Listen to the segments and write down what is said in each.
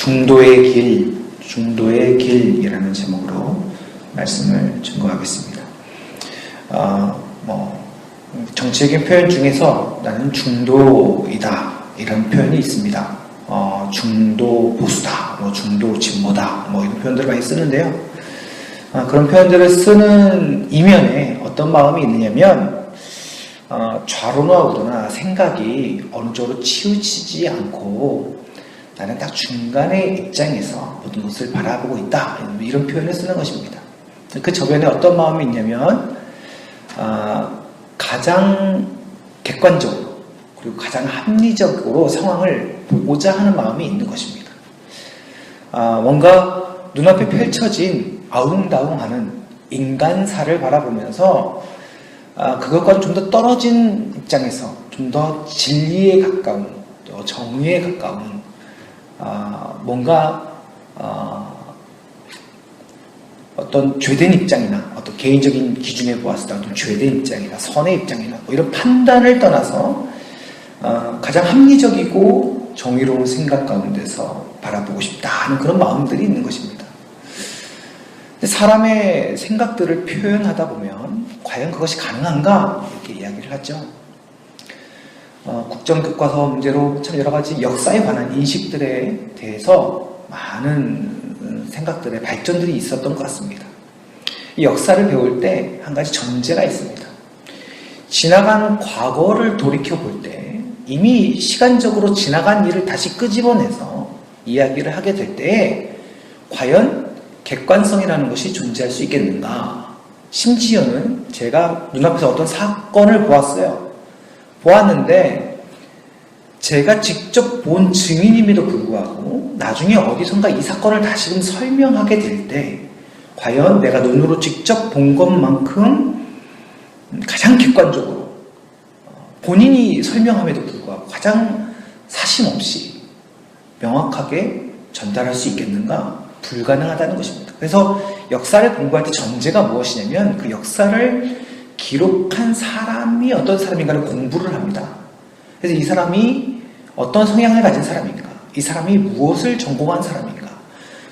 중도의 길이라는 제목으로 말씀을 증거하겠습니다. 정치적인 표현 중에서 나는 중도이다 이런 표현이 있습니다. 중도 보수다, 중도 진보다, 이런 표현들을 많이 쓰는데요. 그런 표현들을 쓰는 이면에 어떤 마음이 있느냐면, 좌로나 우로나 생각이 어느 쪽으로 치우치지 않고 나는 딱 중간의 입장에서 모든 것을 바라보고 있다, 이런 표현을 쓰는 것입니다. 그 저변에 어떤 마음이 있냐면, 가장 객관적으로 그리고 가장 합리적으로 상황을 보고자 하는 마음이 있는 것입니다. 뭔가 눈앞에 펼쳐진 아웅다웅하는 인간사를 바라보면서 그것과 좀 더 떨어진 입장에서 좀 더 진리에 가까운, 또 정의에 가까운 뭔가 어떤 죄된 입장이나 어떤 개인적인 기준에 보았을 때 어떤 죄된 입장이나 선의 입장이나 이런 판단을 떠나서 가장 합리적이고 정의로운 생각 가운데서 바라보고 싶다 하는 그런 마음들이 있는 것입니다. 사람의 생각들을 표현하다 보면 과연 그것이 가능한가 이렇게 이야기를 하죠. 국정교과서 문제로 참 여러 가지 역사에 관한 인식들에 대해서 많은 생각들의 발전들이 있었던 것 같습니다. 이 역사를 배울 때 한 가지 전제가 있습니다. 지나간 과거를 돌이켜 볼 때 이미 시간적으로 지나간 일을 다시 끄집어내서 이야기를 하게 될 때 과연 객관성이라는 것이 존재할 수 있겠는가? 심지어는 제가 눈앞에서 어떤 사건을 보았는데 제가 직접 본 증인임에도 불구하고 나중에 어디선가 이 사건을 다시금 설명하게 될 때 과연 내가 눈으로 직접 본 것만큼 가장 객관적으로 본인이 설명함에도 불구하고 가장 사심없이 명확하게 전달할 수 있겠는가? 불가능하다는 것입니다. 그래서 역사를 공부할 때 전제가 무엇이냐면 그 역사를 기록한 사람이 어떤 사람인가를 공부를 합니다. 그래서 이 사람이 어떤 성향을 가진 사람인가, 이 사람이 무엇을 전공한 사람인가,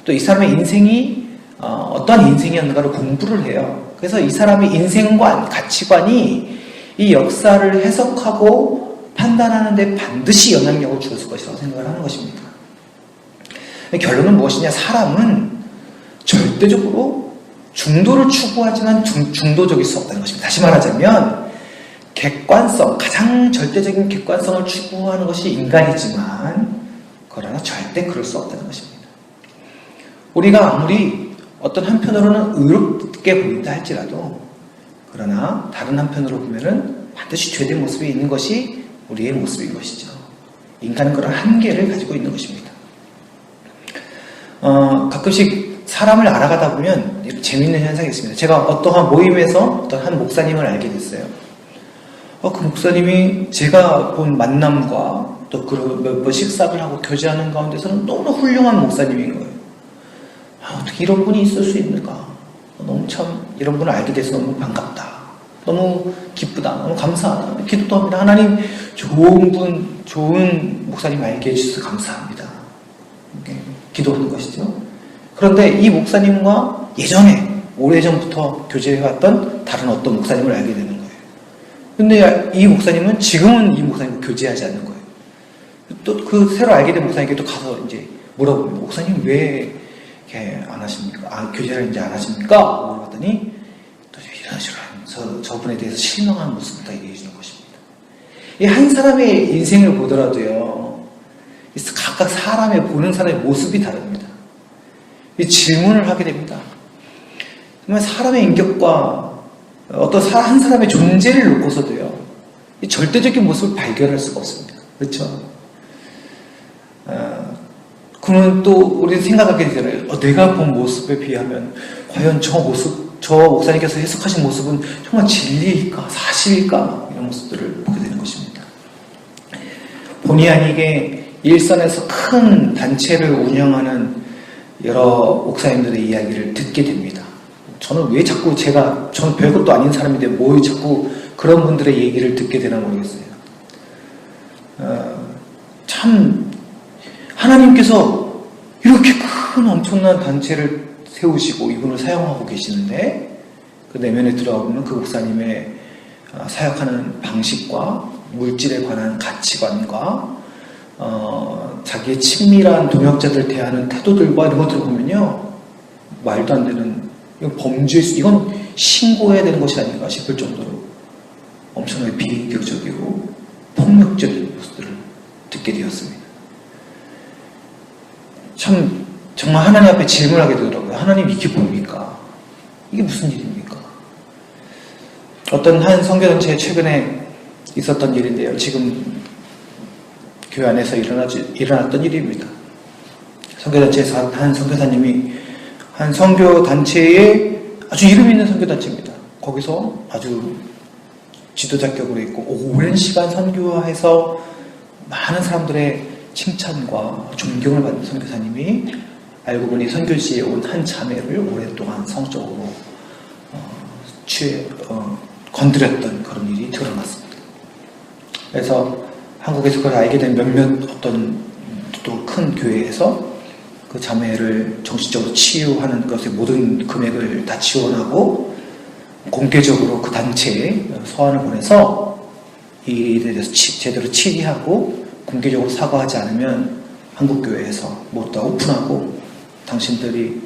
또 이 사람의 인생이 어떠한 인생이었는가를 공부를 해요. 그래서 이 사람의 인생관, 가치관이 이 역사를 해석하고 판단하는 데 반드시 영향력을 주었을 것이라고 생각을 하는 것입니다. 결론은 무엇이냐? 사람은 절대적으로 중도를 추구하지만 중도적일 수 없다는 것입니다. 다시 말하자면 객관성, 가장 절대적인 객관성을 추구하는 것이 인간이지만 그러나 절대 그럴 수 없다는 것입니다. 우리가 아무리 어떤 한편으로는 의롭게 보인다 할지라도 그러나 다른 한편으로 보면은 반드시 죄된 모습이 있는 것이 우리의 모습인 것이죠. 인간은 그런 한계를 가지고 있는 것입니다. 가끔씩 사람을 알아가다 보면 재미있는 현상이 있습니다. 제가 어떠한 모임에서 어떤 한 목사님을 알게 됐어요. 그 목사님이 제가 본 만남과 또 몇 번 식사를 하고 교제하는 가운데서는 너무나 훌륭한 목사님인 거예요. 어떻게 이런 분이 있을 수 있는가? 너무 참 이런 분을 알게 돼서 너무 반갑다. 너무 기쁘다. 너무 감사하다. 기도도 합니다. 하나님 좋은 목사님 알게 해주셔서 감사합니다. 기도하는 것이죠. 그런데 이 목사님과 예전에 오래전부터 교제해왔던 다른 어떤 목사님을 알게 되는 거예요. 근데 이 목사님은 지금은 이 목사님과 교제하지 않는 거예요. 또 그 새로 알게 된 목사님께 또 가서 이제 물어봅니다. 목사님 왜 이렇게 안 하십니까? 교제를 이제 안 하십니까? 물어봤더니 또 이런 저분에 대해서 실망한 모습을 다 얘기해 주는 것입니다. 이 한 사람의 인생을 보더라도요, 각각 보는 사람의 모습이 다릅니다. 이 질문을 하게 됩니다. 정말 사람의 인격과 어떤 한 사람의 존재를 놓고서도요, 이 절대적인 모습을 발견할 수가 없습니다. 그렇죠? 그러면 또 우리 생각하게 되잖아요. 내가 본 모습에 비하면 과연 저 목사님께서 해석하신 모습은 정말 진리일까? 사실일까? 이런 모습들을 보게 되는 것입니다. 본의 아니게 일선에서 큰 단체를 운영하는 여러 목사님들의 이야기를 듣게 됩니다. 저는 왜 자꾸 저는 별것도 아닌 사람인데 뭐 자꾸 그런 분들의 얘기를 듣게 되나 모르겠어요. 참 하나님께서 이렇게 큰 엄청난 단체를 세우시고 이분을 사용하고 계시는데 그 내면에 들어가 보면 그 목사님의 사역하는 방식과 물질에 관한 가치관과 자기의 친밀한 동역자들 대하는 태도들과 이런 것들을 보면요, 말도 안 되는, 이건 이건 신고해야 되는 것이 아닌가 싶을 정도로 엄청나게 비인격적이고 폭력적인 모습들을 듣게 되었습니다. 참 정말 하나님 앞에 질문하게 되더라고요. 하나님, 이게 뭡니까? 이게 무슨 일입니까? 어떤 한 선교단체에 최근에 있었던 일인데요. 지금 교회 안에서 일어났던 일입니다. 선교단체에서 한 선교사님이 한 선교단체에 아주 이름 있는 선교단체입니다. 거기서 아주 지도자격으로 있고 오랜 시간 선교해서 많은 사람들의 칭찬과 존경을 받는 선교사님이 알고 보니 선교지에 온 한 자매를 오랫동안 성적으로 건드렸던 그런 일이 드러났습니다. 그래서 한국에서 그걸 알게 된 몇몇 어떤 또 큰 교회에서 그 자매를 정신적으로 치유하는 것에 모든 금액을 다 지원하고 공개적으로 그 단체에 서한을 보내서 이 일에 대해서 제대로 치리하고 공개적으로 사과하지 않으면 한국교회에서 모두 다 오픈하고 당신들이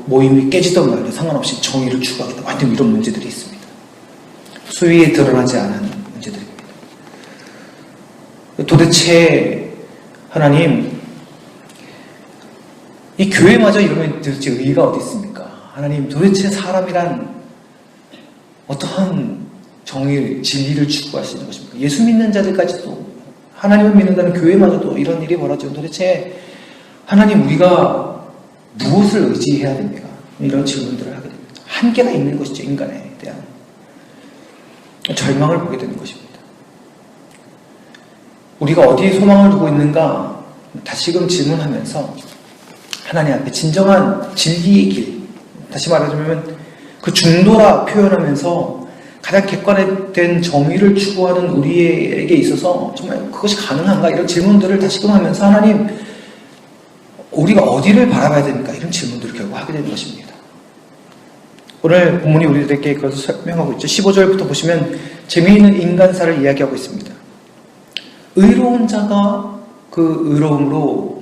모임이 깨지던 말도 상관없이 정의를 추구하겠다. 완전 이런 문제들이 있습니다. 수위에 드러나지 않은 문제들입니다. 도대체 하나님, 이 교회마저 이러면 도대체 의의가 어디 있습니까? 하나님, 도대체 사람이란 어떠한 정의, 진리를 추구하시는 것입니까? 예수 믿는 자들까지도, 하나님을 믿는다는 교회마저도 이런 일이 벌어지면 도대체 하나님, 우리가 무엇을 의지해야 됩니까? 이런 질문들을 하게 됩니다. 한계가 있는 것이죠, 인간에 대한. 절망을 보게 되는 것입니다. 우리가 어디에 소망을 두고 있는가 다시금 질문하면서 하나님 앞에 진정한 진리의 길, 다시 말하자면 그 중도라 표현하면서 가장 객관된 정의를 추구하는 우리에게 있어서 정말 그것이 가능한가, 이런 질문들을 다시금 하면서 하나님, 우리가 어디를 바라봐야 됩니까? 이런 질문들을 결국 하게 되는 것입니다. 오늘 본문이 우리들에게 그것을 설명하고 있죠. 15절부터 보시면 재미있는 인간사를 이야기하고 있습니다. 의로운 자가 그 의로움으로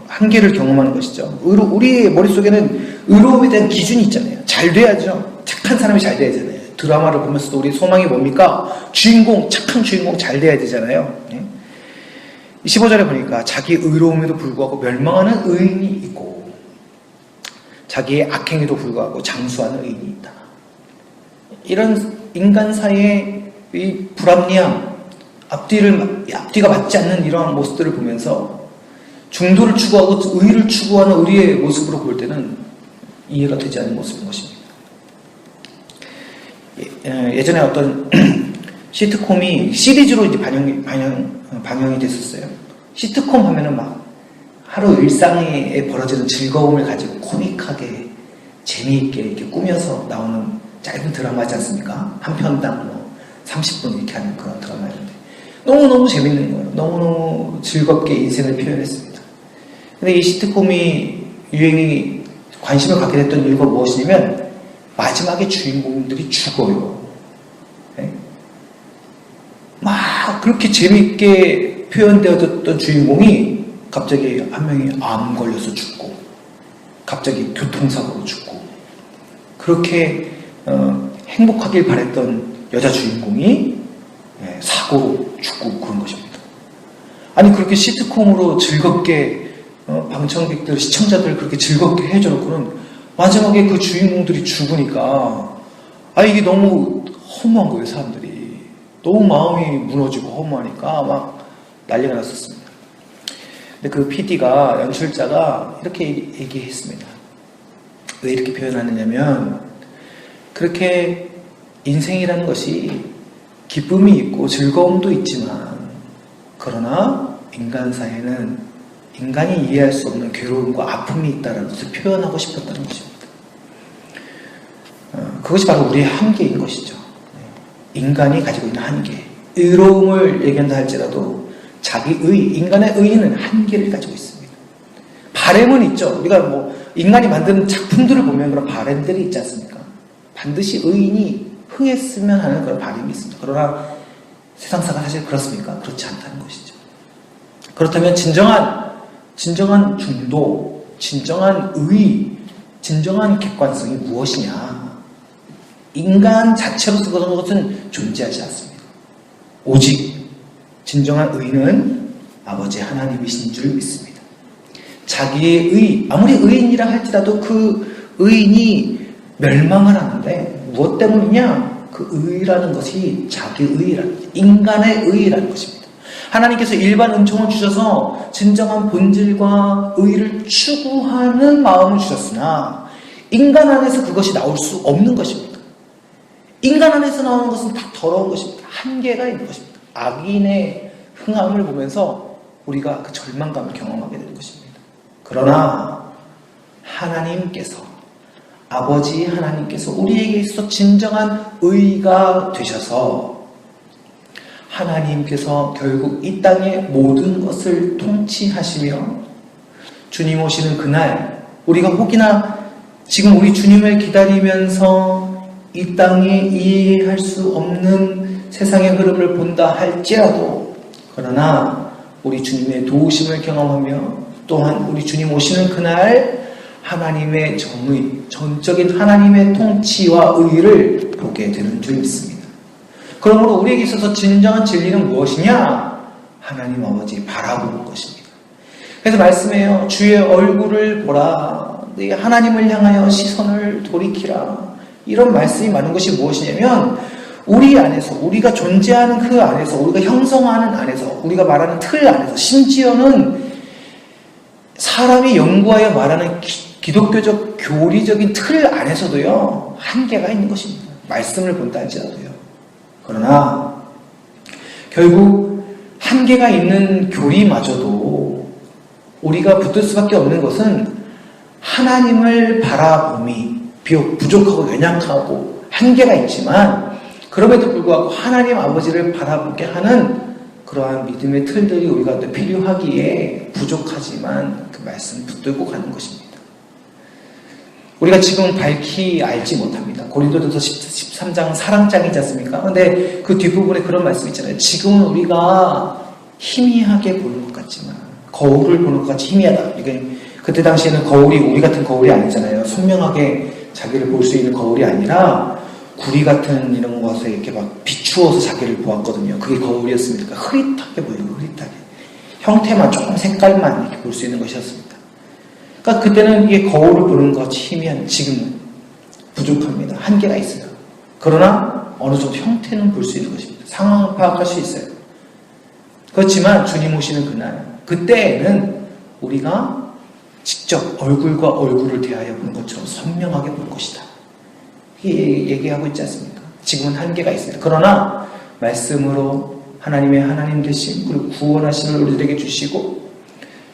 한계를 경험하는 것이죠. 우리의 머릿속에는 의로움에 대한 기준이 있잖아요. 잘 돼야죠. 착한 사람이 잘 돼야 되잖아요. 드라마를 보면서도 우리 소망이 뭡니까? 착한 주인공 잘 돼야 되잖아요. 15절에 보니까 자기 의로움에도 불구하고 멸망하는 의인이 있고 자기의 악행에도 불구하고 장수하는 의인이 있다. 이런 인간 사이의 이 불합리함, 앞뒤가 맞지 않는 이러한 모습들을 보면서 중도를 추구하고 의를 추구하는 우리의 모습으로 볼 때는 이해가 되지 않는 모습인 것입니다. 예전에 어떤 시트콤이 시리즈로 이제 방영이 됐었어요. 시트콤 하면은 막 하루 일상에 벌어지는 즐거움을 가지고 코믹하게 재미있게 이렇게 꾸며서 나오는 짧은 드라마지 않습니까? 한 편당 30분 이렇게 하는 그런 드라마였는데 너무너무 재밌는 거예요. 너무너무 즐겁게 인생을 표현했습니다. 근데 이 시트콤이 유행이 관심을 갖게 됐던 이유가 무엇이냐면 마지막에 주인공들이 죽어요. 네? 막 그렇게 재미있게 표현되어졌던 주인공이 갑자기 한 명이 암 걸려서 죽고 갑자기 교통사고로 죽고 그렇게 행복하길 바랬던 여자 주인공이 사고로 죽고 그런 것입니다. 아니 그렇게 시트콤으로 즐겁게 방청객들, 시청자들 그렇게 즐겁게 해줘놓고는 마지막에 그 주인공들이 죽으니까 이게 너무 허무한 거예요. 사람들이 너무 마음이 무너지고 허무하니까 막 난리가 났었습니다. 근데 그 PD가, 연출자가 이렇게 얘기했습니다. 왜 이렇게 표현하느냐면 그렇게 인생이라는 것이 기쁨이 있고 즐거움도 있지만 그러나 인간 사이에는 인간이 이해할 수 없는 괴로움과 아픔이 있다는 것을 표현하고 싶었다는 것입니다. 그것이 바로 우리의 한계인 것이죠. 인간이 가지고 있는 한계. 의로움을 얘기한다 할지라도 인간의 의의는 한계를 가지고 있습니다. 바램은 있죠. 우리가 뭐 인간이 만드는 작품들을 보면 그런 바램들이 있지 않습니까? 반드시 의인이 흥했으면 하는 그런 바램이 있습니다. 그러나 세상사가 사실 그렇습니까? 그렇지 않다는 것이죠. 그렇다면 진정한 중도, 진정한 의, 진정한 객관성이 무엇이냐? 인간 자체로서 그런 것은 존재하지 않습니다. 오직 진정한 의는 아버지 하나님이신 줄 믿습니다. 자기의 의, 아무리 의인이라 할지라도 그 의인이 멸망을 하는데 무엇 때문이냐? 그 의라는 것이 자기의 의라는 것이 인간의 의라는 것입니다. 하나님께서 일반 은총을 주셔서 진정한 본질과 의를 추구하는 마음을 주셨으나 인간 안에서 그것이 나올 수 없는 것입니다. 인간 안에서 나오는 것은 다 더러운 것입니다. 한계가 있는 것입니다. 악인의 흥함을 보면서 우리가 그 절망감을 경험하게 되는 것입니다. 그러나 하나님께서, 아버지 하나님께서 우리에게 있어서 진정한 의가 되셔서 하나님께서 결국 이 땅의 모든 것을 통치하시며 주님 오시는 그날 우리가 혹이나 지금 우리 주님을 기다리면서 이 땅에 이해할 수 없는 세상의 흐름을 본다 할지라도 그러나 우리 주님의 도우심을 경험하며 또한 우리 주님 오시는 그날 하나님의 정의, 전적인 하나님의 통치와 의를 보게 되는 줄 믿습니다. 그러므로 우리에게 있어서 진정한 진리는 무엇이냐? 하나님 아버지 바라보는 것입니다. 그래서 말씀해요. 주의 얼굴을 보라. 네 하나님을 향하여 시선을 돌이키라. 이런 말씀이 많은 것이 무엇이냐면 우리 안에서, 우리가 존재하는 그 안에서, 우리가 형성하는 안에서, 우리가 말하는 틀 안에서, 심지어는 사람이 연구하여 말하는 기독교적 교리적인 틀 안에서도요 한계가 있는 것입니다. 말씀을 본다 할지라도요. 그러나 결국 한계가 있는 교리마저도 우리가 붙들 수밖에 없는 것은 하나님을 바라봄이 비록 부족하고 연약하고 한계가 있지만 그럼에도 불구하고 하나님 아버지를 바라보게 하는 그러한 믿음의 틀들이 우리가 필요하기에 부족하지만 그 말씀 붙들고 가는 것입니다. 우리가 지금 밝히 알지 못합니다. 고린도전서 13장 사랑장이지 않습니까? 그런데 그 뒷부분에 그런 말씀이 있잖아요. 지금은 우리가 희미하게 보는 것 같지만 거울을 보는 것 같이 희미하다. 이게 그때 당시에는 거울이 우리 같은 거울이 아니잖아요. 선명하게 자기를 볼 수 있는 거울이 아니라 구리 같은 이런 것에 이렇게 막 비추어서 자기를 보았거든요. 그게 거울이었습니다. 흐릿하게 보이는 흐릿하게. 형태만 조금 색깔만 이렇게 볼 수 있는 것이었습니다. 그러니까 그때는 이게 거울을 보는 것이 희미한 지금은 부족합니다. 한계가 있어요. 그러나 어느 정도 형태는 볼 수 있는 것입니다. 상황을 파악할 수 있어요. 그렇지만 주님 오시는 그날, 그때에는 우리가 직접 얼굴과 얼굴을 대하여 보는 것처럼 선명하게 볼 것이다. 이게 얘기하고 있지 않습니까? 지금은 한계가 있습니다. 그러나 말씀으로 하나님의 하나님 되심 그리고 구원하심을 우리들에게 주시고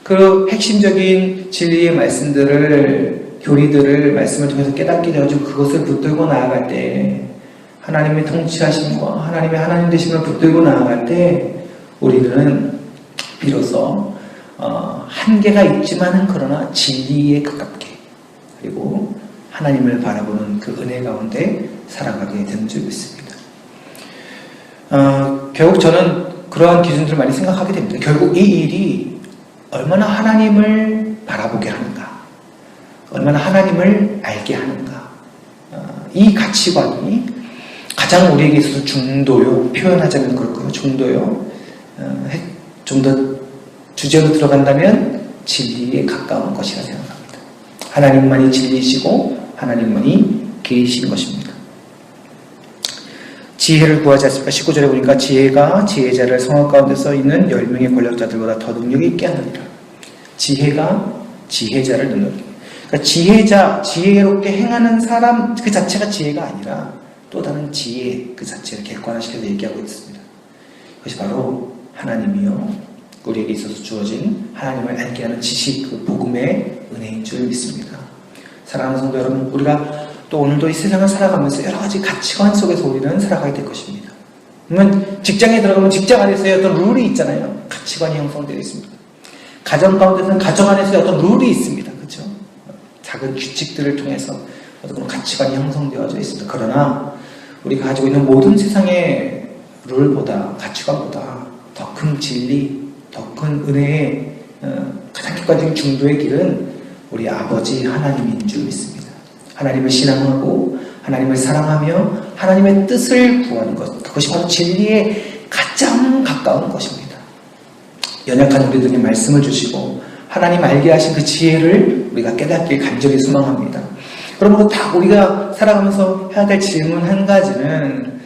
그 핵심적인 진리의 말씀들을 교리들을 말씀을 통해서 깨닫게 되어지고 그것을 붙들고 나아갈 때 하나님의 통치하심과 하나님의 하나님 되심을 붙들고 나아갈 때 우리는 비로소 한계가 있지만은 그러나 진리에 가깝게 그리고 하나님을 바라보는 그 은혜 가운데 살아가게 되는 줄 믿습니다. 결국 저는 그러한 기준들을 많이 생각하게 됩니다. 결국 이 일이 얼마나 하나님을 바라보게 하는가, 얼마나 하나님을 알게 하는가, 이 가치관이 가장 우리에게 있어서 중도요, 표현하자면 그럴까요? 중도요, 좀 더 주제로 들어간다면 진리에 가까운 것이라 생각합니다. 하나님만이 진리이시고 하나님만이 길이신 것입니다. 지혜를 구하지 않습니까? 19절에 보니까 지혜가 지혜자를 성악 가운데 서 있는 10명의 권력자들보다 더 능력이 있게 하느니라. 지혜가 지혜자를 능력이. 그러니까 지혜자, 지혜롭게 행하는 사람 그 자체가 지혜가 아니라 또 다른 지혜 그 자체를 객관화시켜서 얘기하고 있습니다. 그것이 바로 하나님이요 우리에게 있어서 주어진 하나님을 알게 하는 지식, 그 복음의 은혜인 줄 믿습니다. 사랑하는 성도 여러분, 우리가 또 오늘도 이 세상을 살아가면서 여러 가지 가치관 속에서 우리는 살아가게 될 것입니다. 그러면 직장에 들어가면 직장 안에서의 어떤 룰이 있잖아요. 가치관이 형성되어 있습니다. 가정 가운데서는 가정 안에서의 어떤 룰이 있습니다. 그렇죠? 작은 규칙들을 통해서 어떤 가치관이 형성되어져 있습니다. 그러나 우리가 가지고 있는 모든 세상의 룰보다, 가치관보다 더 큰 진리, 더 큰 은혜의 가장 객관적인 중도의 길은 우리 아버지 하나님인 줄 믿습니다. 하나님을 신앙하고 하나님을 사랑하며 하나님의 뜻을 구하는 것, 그것이 바로 진리에 가장 가까운 것입니다. 연약한 우리들에게 말씀을 주시고 하나님 알게 하신 그 지혜를 우리가 깨닫길 간절히 소망합니다. 그러므로 다 우리가 살아가면서 해야 될 질문 한 가지는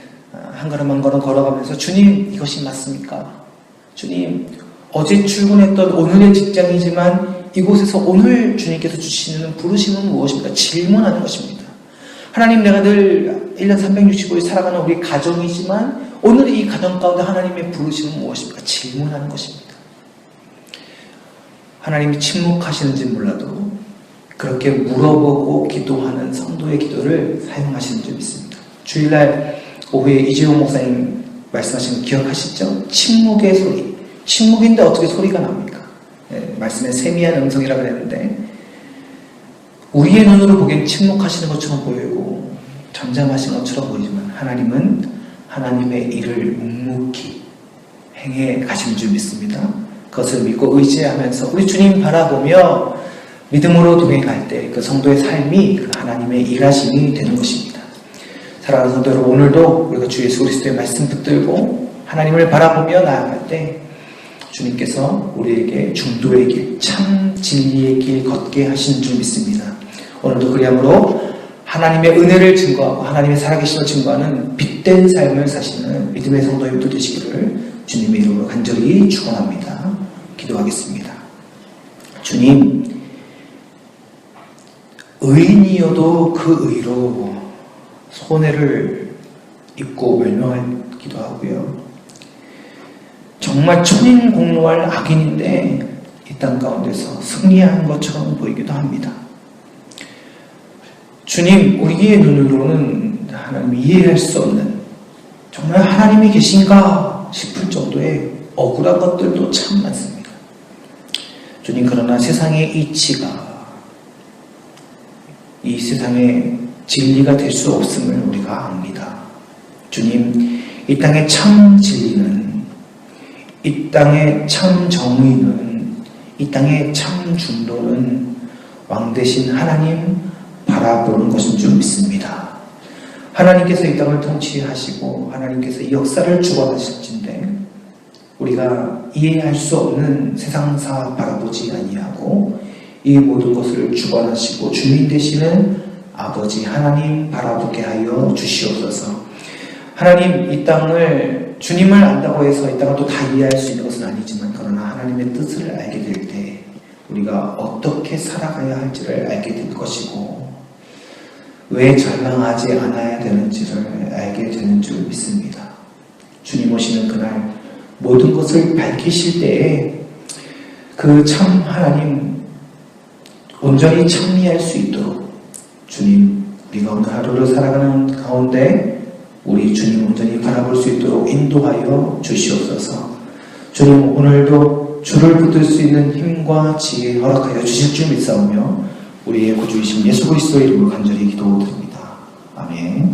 한 걸음 한 걸음 걸어가면서 주님, 이것이 맞습니까? 주님, 어제 출근했던 오늘의 직장이지만 이곳에서 오늘 주님께서 주시는 부르심은 무엇입니까? 질문하는 것입니다. 하나님, 내가 늘 1년 365일 살아가는 우리 가정이지만 오늘 이 가정 가운데 하나님의 부르심은 무엇입니까? 질문하는 것입니다. 하나님이 침묵하시는지 몰라도 그렇게 물어보고 기도하는 성도의 기도를 사용하시는 줄 믿습니다. 주일날 오후에 이재용 목사님 말씀하신 거 기억하시죠? 침묵의 소리. 침묵인데 어떻게 소리가 납니까? 말씀에 세미한 음성이라고 그랬는데 우리의 눈으로 보기엔 침묵하시는 것처럼 보이고 잠잠하신 것처럼 보이지만 하나님은 하나님의 일을 묵묵히 행해 가시는 줄 믿습니다. 그것을 믿고 의지하면서 우리 주님 바라보며 믿음으로 동행할 때 그 성도의 삶이 그 하나님의 일하심이 되는 것입니다. 사랑하는 성도 여러분, 오늘도 우리가 주 예수 그리스도의 말씀 붙들고 하나님을 바라보며 나아갈 때 주님께서 우리에게 중도의 길, 참 진리의 길 걷게 하시는 줄 믿습니다. 오늘도 그리함으로 하나님의 은혜를 증거하고 하나님의 살아계심을 증거하는 빛된 삶을 사시는 믿음의 성도의 모두 되시기를 주님의 이름으로 간절히 축원합니다. 기도하겠습니다. 주님, 의인이어도 그 의로 손해를 입고 멸망하기도 하고요. 정말 천인공노할 악인인데 이 땅 가운데서 승리한 것처럼 보이기도 합니다. 주님, 우리의 눈으로는 하나님 이해할 수 없는, 정말 하나님이 계신가 싶을 정도의 억울한 것들도 참 많습니다. 주님, 그러나 세상의 이치가 이 세상의 진리가 될 수 없음을 우리가 압니다. 주님, 이 땅의 참 진리는, 이 땅의 참 정의는, 이 땅의 참 중도는 왕 되신 하나님 바라보는 것인 줄 믿습니다. 하나님께서 이 땅을 통치하시고 하나님께서 이 역사를 주관하실진데 우리가 이해할 수 없는 세상사 바라보지 아니하고 이 모든 것을 주관하시고 주인 되시는 아버지 하나님 바라보게 하여 주시옵소서. 하나님, 이 땅을 주님을 안다고 해서 이 땅을 또 다 이해할 수 있는 것은 아니지만 그러나 하나님의 뜻을 알게 될 때 우리가 어떻게 살아가야 할지를 알게 될 것이고 왜 절망하지 않아야 되는지를 알게 되는 줄 믿습니다. 주님 오시는 그날 모든 것을 밝히실 때에 그 참 하나님 온전히 참미할 수 있도록 주님, 우리가 오늘 하루를 살아가는 가운데 우리 주님 온전히 바라볼 수 있도록 인도하여 주시옵소서. 주님, 오늘도 주를 붙들 수 있는 힘과 지혜 허락하여 주실 줄 믿사오며 우리의 구주이신 예수 그리스도의 이름으로 간절히 기도드립니다. 아멘.